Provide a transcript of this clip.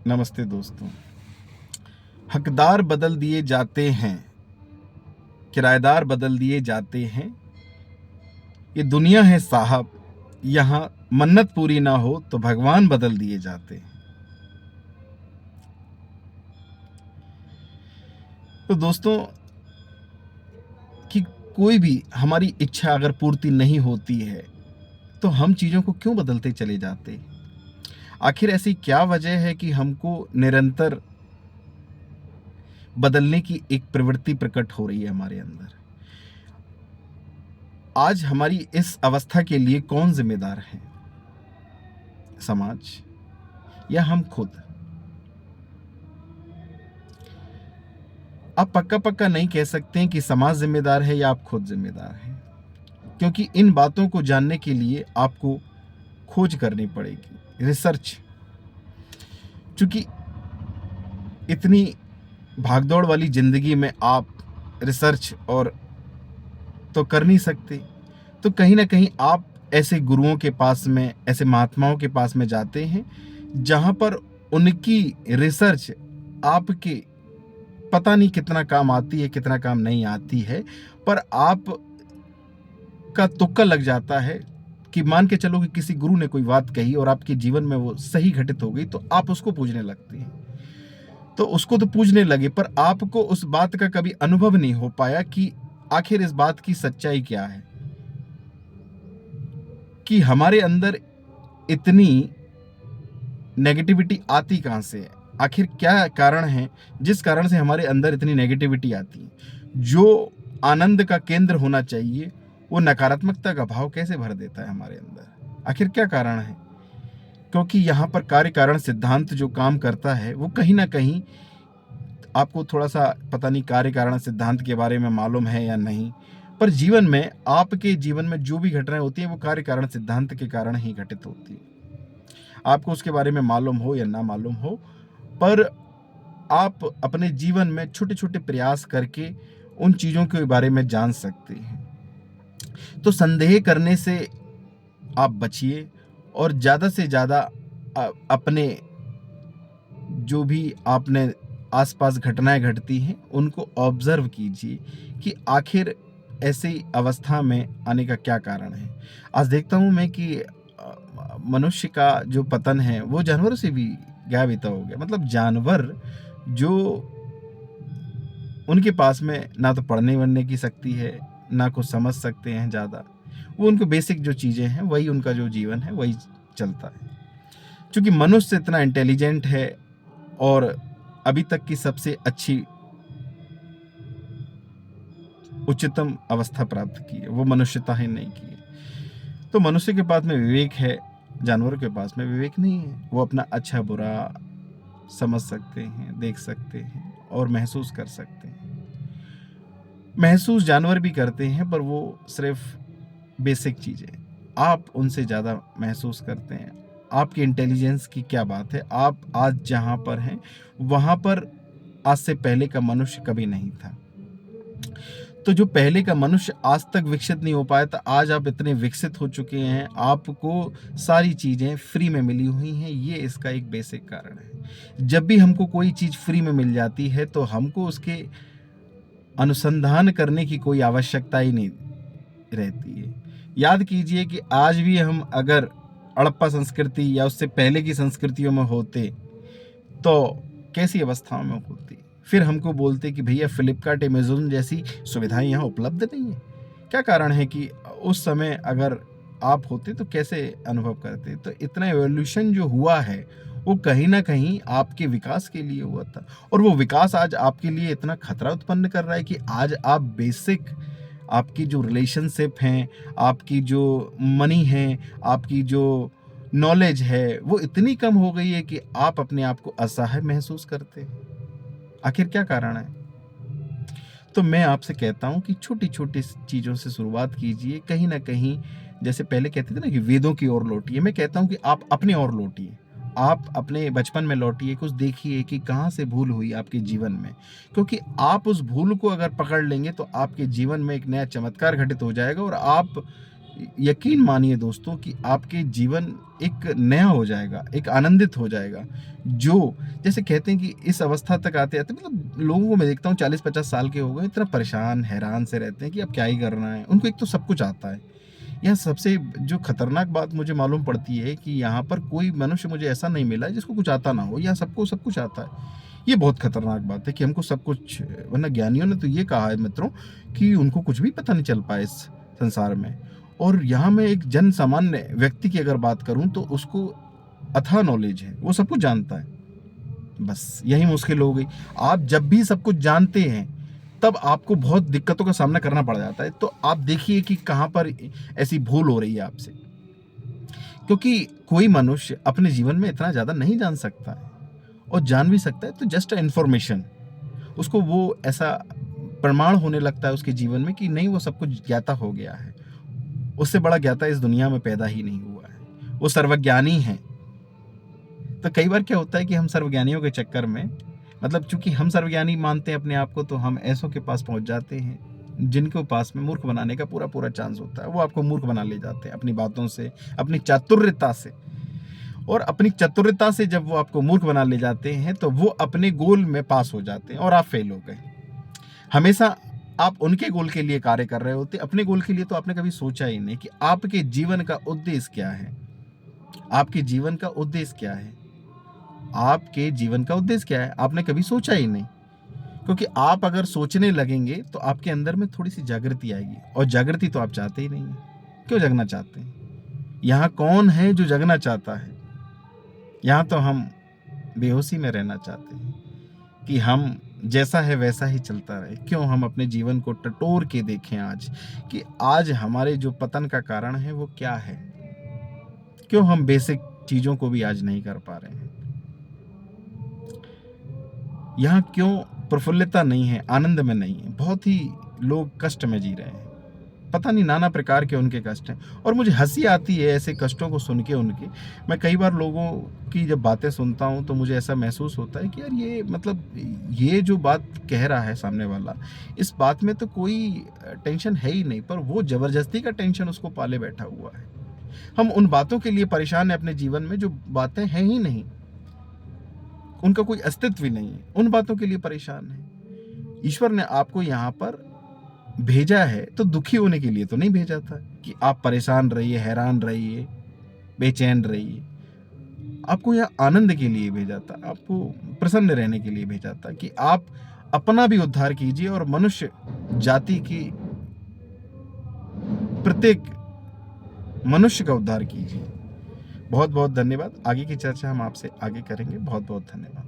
नमस्ते दोस्तों। हकदार बदल दिए जाते हैं, किराएदार बदल दिए जाते हैं। ये दुनिया है साहब, यहाँ मन्नत पूरी ना हो तो भगवान बदल दिए जाते हैं। तो दोस्तों, कि कोई भी हमारी इच्छा अगर पूर्ति नहीं होती है तो हम चीज़ों को क्यों बदलते चले जाते हैं? आखिर ऐसी क्या वजह है कि हमको निरंतर बदलने की एक प्रवृत्ति प्रकट हो रही है हमारे अंदर? आज हमारी इस अवस्था के लिए कौन जिम्मेदार है? समाज या हम खुद? आप पक्का पक्का नहीं कह सकते हैं कि समाज जिम्मेदार है या आप खुद जिम्मेदार हैं, क्योंकि इन बातों को जानने के लिए आपको खोज करनी पड़ेगी, रिसर्च। क्योंकि इतनी भागदौड़ वाली जिंदगी में आप रिसर्च और तो कर नहीं सकते, तो कहीं ना कहीं आप ऐसे गुरुओं के पास में, ऐसे महात्माओं के पास में जाते हैं जहां पर उनकी रिसर्च आपके पता नहीं कितना काम आती है, कितना काम नहीं आती है, पर आप का तुक्का लग जाता है कि मान के चलो कि किसी गुरु ने कोई बात कही और आपके जीवन में वो सही घटित हो गई, तो आप उसको पूजने लगते हैं। तो उसको तो पूजने लगे, पर आपको उस बात का कभी अनुभव नहीं हो पाया कि आखिर इस बात की सच्चाई क्या है, कि हमारे अंदर इतनी नेगेटिविटी आती कहां से है। आखिर क्या कारण है जिस कारण से हमारे अंदर इतनी नेगेटिविटी आती है? जो आनंद का केंद्र होना चाहिए वो नकारात्मकता का भाव कैसे भर देता है हमारे अंदर? आखिर क्या कारण है? क्योंकि यहाँ पर कार्य कारण सिद्धांत जो काम करता है वो कहीं ना कहीं, आपको थोड़ा सा पता नहीं कार्य कारण सिद्धांत के बारे में मालूम है या नहीं, पर जीवन में, आपके जीवन में जो भी घटनाएं होती हैं वो कार्य कारण सिद्धांत के कारण ही घटित होती है। आपको उसके बारे में मालूम हो या ना मालूम हो, पर आप अपने जीवन में छोटे छोटे प्रयास करके उन चीज़ों के बारे में जान सकते हैं। तो संदेह करने से आप बचिए और ज़्यादा से ज़्यादा अपने जो भी आपने आसपास घटनाएं घटती हैं उनको ऑब्जर्व कीजिए कि आखिर ऐसी अवस्था में आने का क्या कारण है। आज देखता हूं मैं कि मनुष्य का जो पतन है वो जानवरों से भी गया बीता हो गया। मतलब जानवर जो, उनके पास में ना तो पढ़ने वढ़ने की शक्ति है, ना कुछ समझ सकते हैं ज़्यादा, वो उनको बेसिक जो चीज़ें हैं वही उनका जो जीवन है वही चलता है। क्योंकि मनुष्य इतना इंटेलिजेंट है और अभी तक की सबसे अच्छी उच्चतम अवस्था प्राप्त की है, वो मनुष्यता ही नहीं की है। तो मनुष्य के पास में विवेक है, जानवरों के पास में विवेक नहीं है। वो अपना अच्छा बुरा समझ सकते हैं, देख सकते हैं और महसूस कर सकते हैं। महसूस जानवर भी करते हैं, पर वो सिर्फ बेसिक चीज़ें। आप उनसे ज़्यादा महसूस करते हैं। आपकी इंटेलिजेंस की क्या बात है? आप आज जहाँ पर हैं वहाँ पर आज से पहले का मनुष्य कभी नहीं था। तो जो पहले का मनुष्य आज तक विकसित नहीं हो पाया था, आज आप इतने विकसित हो चुके हैं, आपको सारी चीज़ें फ्री में मिली हुई हैं। ये इसका एक बेसिक कारण है। जब भी हमको कोई चीज़ फ्री में मिल जाती है तो हमको उसके अनुसंधान करने की कोई आवश्यकता ही नहीं रहती है। याद कीजिए कि आज भी हम अगर हड़प्पा संस्कृति या उससे पहले की संस्कृतियों में होते तो कैसी अवस्थाओं में होती? फिर हमको बोलते कि भैया फ्लिपकार्ट, अमेज़न जैसी सुविधाएं यहाँ उपलब्ध नहीं है। क्या कारण है कि उस समय अगर आप होते तो कैसे अनुभव करते? तो इतना एवोल्यूशन जो हुआ है वो कहीं ना कहीं आपके विकास के लिए हुआ था, और वो विकास आज आपके लिए इतना खतरा उत्पन्न कर रहा है कि आज आप बेसिक, आपकी जो रिलेशनशिप हैं, आपकी जो मनी है, आपकी जो नॉलेज है, वो इतनी कम हो गई है कि आप अपने आप को असहाय महसूस करते हैं। आखिर क्या कारण है? तो मैं आपसे कहता हूँ कि छोटी छोटी चीज़ों से शुरुआत कीजिए। कहीं ना कहीं, जैसे पहले कहते थे ना कि वेदों की ओर लौटिए, मैं कहता हूँ कि आप अपने ओर लौटिए। आप अपने बचपन में लौटिए, कुछ देखिए कि कहाँ से भूल हुई आपके जीवन में, क्योंकि आप उस भूल को अगर पकड़ लेंगे तो आपके जीवन में एक नया चमत्कार घटित हो जाएगा और आप यकीन मानिए दोस्तों कि आपके जीवन एक नया हो जाएगा, एक आनंदित हो जाएगा। जो जैसे कहते हैं कि इस अवस्था तक आते-आते मतलब लोगों को मैं देखता हूँ 40-50 साल के हो गए, इतना परेशान, हैरान से रहते हैं कि अब क्या ही करना है। उनको एक तो सब कुछ आता है। यहाँ सबसे जो खतरनाक बात मुझे मालूम पड़ती है कि यहाँ पर कोई मनुष्य मुझे ऐसा नहीं मिला है जिसको कुछ आता ना हो। यहाँ सबको सब कुछ आता है। ये बहुत खतरनाक बात है कि हमको सब कुछ, वरना ज्ञानियों ने तो ये कहा है मित्रों कि उनको कुछ भी पता नहीं चल पाया इस संसार में। और यहाँ मैं एक जन सामान्य व्यक्ति की अगर बात करूँ तो उसको अथाह नॉलेज है, वो सब कुछ जानता है। बस यही मुश्किल हो गई। आप जब भी सब कुछ जानते हैं तब आपको बहुत दिक्कतों का सामना करना पड़ जाता है। तो आप देखिए कि कहाँ पर ऐसी भूल हो रही है आपसे, क्योंकि कोई मनुष्य अपने जीवन में इतना ज़्यादा नहीं जान सकता है, और जान भी सकता है तो जस्ट इन्फॉर्मेशन, उसको वो ऐसा प्रमाण होने लगता है उसके जीवन में कि नहीं वो सब कुछ ज्ञाता हो गया है। उससे बड़ा ज्ञाता इस दुनिया में पैदा ही नहीं हुआ है, वो सर्वज्ञानी है। तो कई बार क्या होता है कि हम सर्वज्ञानियों के चक्कर में, मतलब चूंकि हम सर्वज्ञानी मानते हैं अपने आप को, तो हम ऐसों के पास पहुंच जाते हैं जिनके पास में मूर्ख बनाने का पूरा पूरा चांस होता है। वो आपको मूर्ख बना ले जाते हैं अपनी बातों से, अपनी चातुर्यता से। और अपनी चतुरता से जब वो आपको मूर्ख बना ले जाते हैं तो वो अपने गोल में पास हो जाते हैं और आप फेल हो गए। हमेशा आप उनके गोल के लिए कार्य कर रहे होते, अपने गोल के लिए तो आपने कभी सोचा ही नहीं कि आपके जीवन का उद्देश्य क्या है। आपके जीवन का उद्देश्य क्या है? आपके जीवन का उद्देश्य क्या है आपने कभी सोचा ही नहीं। क्योंकि आप अगर सोचने लगेंगे तो आपके अंदर में थोड़ी सी जागृति आएगी, और जागृति तो आप चाहते ही नहीं है। क्यों जगना चाहते हैं? यहाँ कौन है जो जगना चाहता है? यहाँ तो हम बेहोशी में रहना चाहते हैं कि हम जैसा है वैसा ही चलता रहे। क्यों हम अपने जीवन को टटोर के देखें आज कि आज हमारे जो पतन का कारण है वो क्या है? क्यों हम बेसिक चीजों को भी आज नहीं कर पा रहे हैं? यहाँ क्यों प्रफुल्लता नहीं है, आनंद में नहीं है? बहुत ही लोग कष्ट में जी रहे हैं। पता नहीं नाना प्रकार के उनके कष्ट हैं, और मुझे हंसी आती है ऐसे कष्टों को सुन के उनके। मैं कई बार लोगों की जब बातें सुनता हूँ तो मुझे ऐसा महसूस होता है कि यार ये मतलब ये जो बात कह रहा है सामने वाला, इस बात में तो कोई टेंशन है ही नहीं, पर वो जबरदस्ती का टेंशन उसको पाले बैठा हुआ है। हम उन बातों के लिए परेशान हैं अपने जीवन में जो बातें हैं ही नहीं, उनका कोई अस्तित्व ही नहीं है, उन बातों के लिए परेशान है। ईश्वर ने आपको यहाँ पर भेजा है तो दुखी होने के लिए तो नहीं भेजा था कि आप परेशान रहिए, हैरान रहिए, बेचैन रहिए। आपको यह आनंद के लिए भेजा था, आपको प्रसन्न रहने के लिए भेजा था कि आप अपना भी उद्धार कीजिए और मनुष्य जाति की प्रत्येक मनुष्य का उद्धार कीजिए। बहुत बहुत धन्यवाद। आगे की चर्चा हम आपसे आगे करेंगे। बहुत बहुत धन्यवाद।